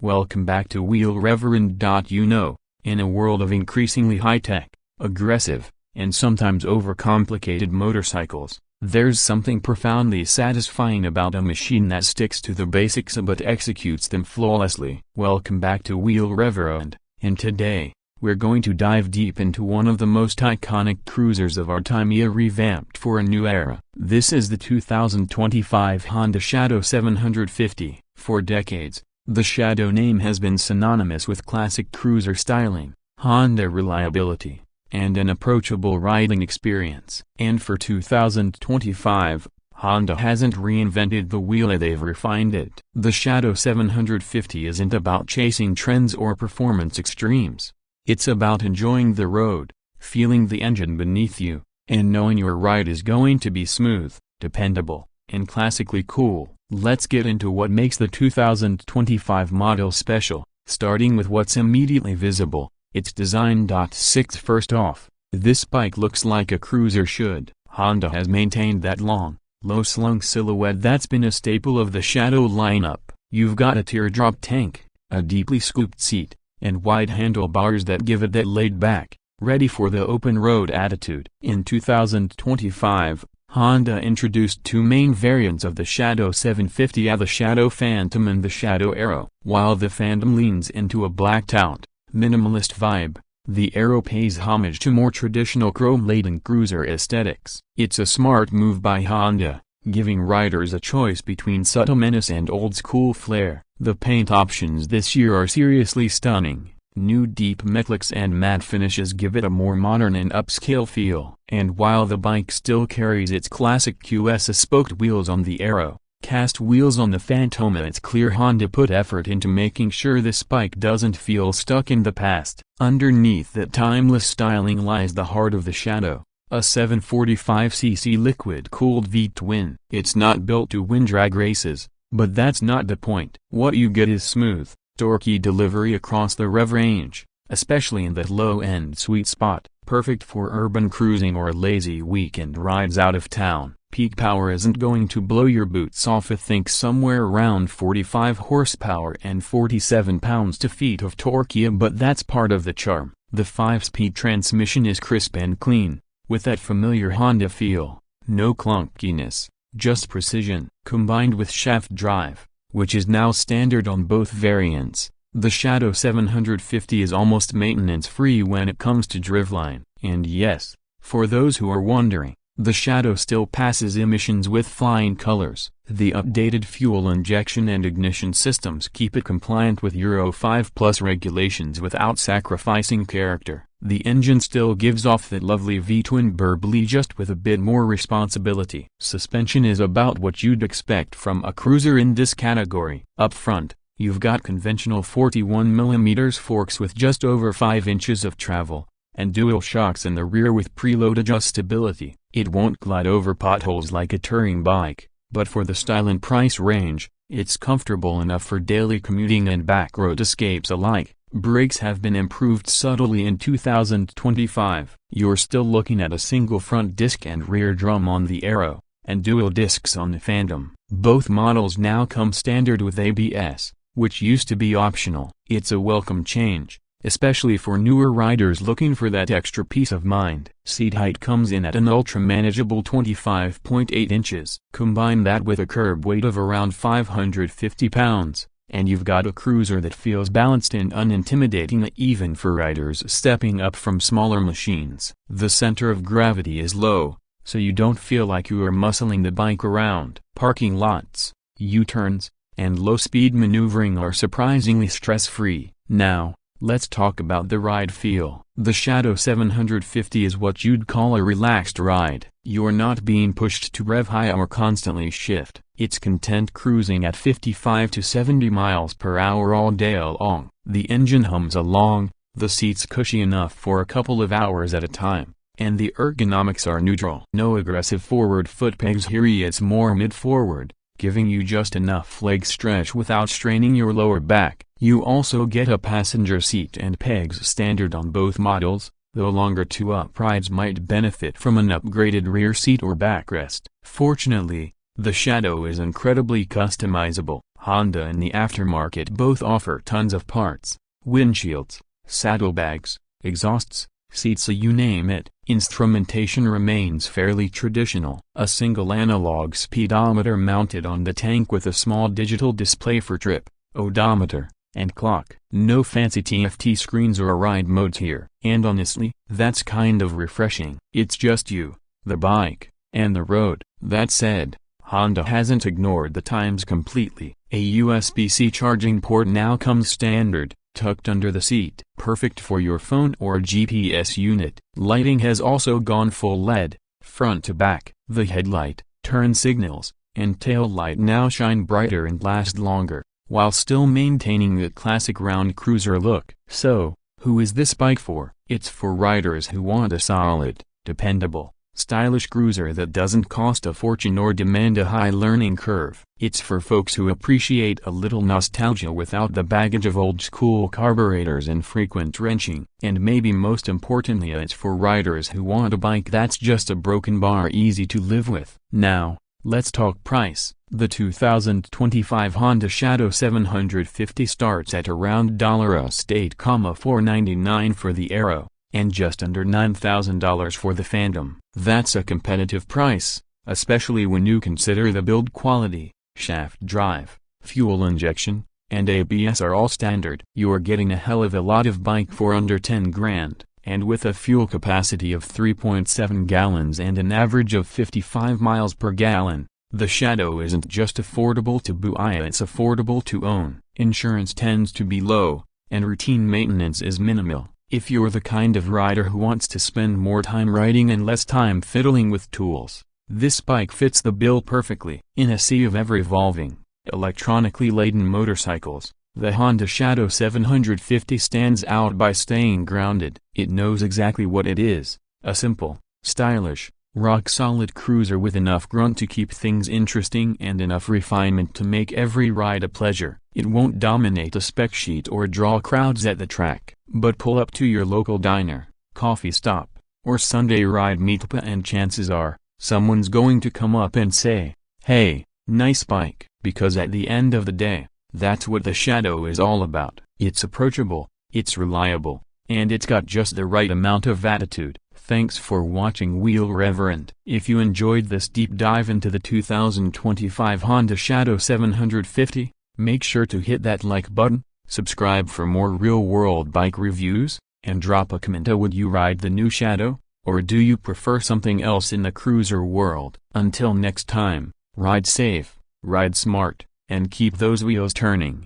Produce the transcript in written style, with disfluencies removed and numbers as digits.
Welcome back to Wheel Reverend. In a world of increasingly high-tech, aggressive, and sometimes overcomplicated motorcycles, there's something profoundly satisfying about a machine that sticks to the basics but executes them flawlessly. Welcome back to Wheel Reverend, and today, we're going to dive deep into one of the most iconic cruisers of our time, revamped for a new era. This is the 2025 Honda Shadow 750. For decades, the Shadow name has been synonymous with classic cruiser styling, Honda reliability, and an approachable riding experience. And for 2025, Honda hasn't reinvented the wheel, they've refined it. The Shadow 750 isn't about chasing trends or performance extremes. It's about enjoying the road, feeling the engine beneath you, and knowing your ride is going to be smooth, dependable, and classically cool. Let's get into what makes the 2025 model special, starting with what's immediately visible, its design. First off, this bike looks like a cruiser should. Honda has maintained that long, low-slung silhouette that's been a staple of the Shadow lineup. You've got a teardrop tank, a deeply scooped seat, and wide handlebars that give it that laid-back, ready for the open road attitude. In 2025, Honda introduced two main variants of the Shadow 750, the Shadow Phantom and the Shadow Aero. While the Phantom leans into a blacked-out, minimalist vibe, the Aero pays homage to more traditional chrome-laden cruiser aesthetics. It's a smart move by Honda, giving riders a choice between subtle menace and old-school flair. The paint options this year are seriously stunning. New deep metallics and matte finishes give it a more modern and upscale feel. And while the bike still carries its classic QS-spoked wheels on the Aero, cast wheels on the Phantom, it's clear Honda put effort into making sure this bike doesn't feel stuck in the past. Underneath that timeless styling lies the heart of the Shadow, a 745cc liquid-cooled V-twin. It's not built to win drag races, but that's not the point. What you get is smooth, torquey delivery across the rev range, especially in that low-end sweet spot, perfect for urban cruising or lazy weekend rides out of town. Peak power isn't going to blow your boots off. I think somewhere around 45 horsepower and 47 pounds-feet of torque, but that's part of the charm. The 5-speed transmission is crisp and clean, with that familiar Honda feel. No clunkiness, just precision. Combined with shaft drive, which is now standard on both variants, the Shadow 750 is almost maintenance-free when it comes to driveline. And yes, for those who are wondering, the Shadow still passes emissions with flying colors. The updated fuel injection and ignition systems keep it compliant with Euro 5+ regulations without sacrificing character. The engine still gives off that lovely V-twin burbly, just with a bit more responsibility. Suspension is about what you'd expect from a cruiser in this category. Up front, you've got conventional 41mm forks with just over 5 inches of travel, and dual shocks in the rear with preload adjustability. It won't glide over potholes like a touring bike, but for the style and price range, it's comfortable enough for daily commuting and backroad escapes alike. Brakes have been improved subtly in 2025. You're still looking at a single front disc and rear drum on the Aero, and dual discs on the Phantom. Both models now come standard with ABS, which used to be optional. It's a welcome change, especially for newer riders looking for that extra peace of mind. Seat height comes in at an ultra-manageable 25.8 inches. Combine that with a curb weight of around 550 pounds, and you've got a cruiser that feels balanced and unintimidating, even for riders stepping up from smaller machines. The center of gravity is low, so you don't feel like you are muscling the bike around. Parking lots, U-turns, and low-speed maneuvering are surprisingly stress-free. Now, let's talk about the ride feel. The Shadow 750 is what you'd call a relaxed ride. You're not being pushed to rev high or constantly shift. It's content cruising at 55 to 70 miles per hour all day long. The engine hums along, the seat's cushy enough for a couple of hours at a time, and the ergonomics are neutral. No aggressive forward foot pegs here, it's more mid-forward, giving you just enough leg stretch without straining your lower back. You also get a passenger seat and pegs standard on both models, though longer two-up rides might benefit from an upgraded rear seat or backrest. Fortunately, the Shadow is incredibly customizable. Honda and the aftermarket both offer tons of parts: windshields, saddlebags, exhausts, seats, you name it. Instrumentation remains fairly traditional. A single analog speedometer mounted on the tank with a small digital display for trip, odometer, and clock. No fancy TFT screens or ride modes here. And honestly, that's kind of refreshing. It's just you, the bike, and the road. That said, Honda hasn't ignored the times completely. A USB-C charging port now comes standard, tucked under the seat, perfect for your phone or GPS unit. Lighting has also gone full LED, front to back. The headlight, turn signals, and tail light now shine brighter and last longer, while still maintaining the classic round cruiser look. So, who is this bike for? It's for riders who want a solid, dependable, stylish cruiser that doesn't cost a fortune or demand a high learning curve. It's for folks who appreciate a little nostalgia without the baggage of old-school carburetors and frequent wrenching. And maybe most importantly, it's for riders who want a bike that's just a broken bar easy to live with. Now, let's talk price. The 2025 Honda Shadow 750 starts at around $8,499 for the Aero, and just under $9,000 for the Phantom. That's a competitive price, especially when you consider the build quality, shaft drive, fuel injection, and ABS are all standard. You're getting a hell of a lot of bike for under 10 grand, and with a fuel capacity of 3.7 gallons and an average of 55 miles per gallon. The Shadow isn't just affordable to buy, it's affordable to own. Insurance tends to be low, and routine maintenance is minimal. If you're the kind of rider who wants to spend more time riding and less time fiddling with tools, this bike fits the bill perfectly. In a sea of ever-evolving, electronically laden motorcycles, the Honda Shadow 750 stands out by staying grounded. It knows exactly what it is: a simple, stylish, rock-solid cruiser with enough grunt to keep things interesting and enough refinement to make every ride a pleasure. It won't dominate a spec sheet or draw crowds at the track, but pull up to your local diner, coffee stop, or Sunday ride meetup and chances are, someone's going to come up and say, "Hey, nice bike." Because at the end of the day, that's what the Shadow is all about. It's approachable, it's reliable, and it's got just the right amount of attitude. Thanks for watching Wheel Reverend. If you enjoyed this deep dive into the 2025 Honda Shadow 750, make sure to hit that like button, subscribe for more real-world bike reviews, and drop a comment. Would you ride the new Shadow, or do you prefer something else in the cruiser world? Until next time, ride safe, ride smart, and keep those wheels turning.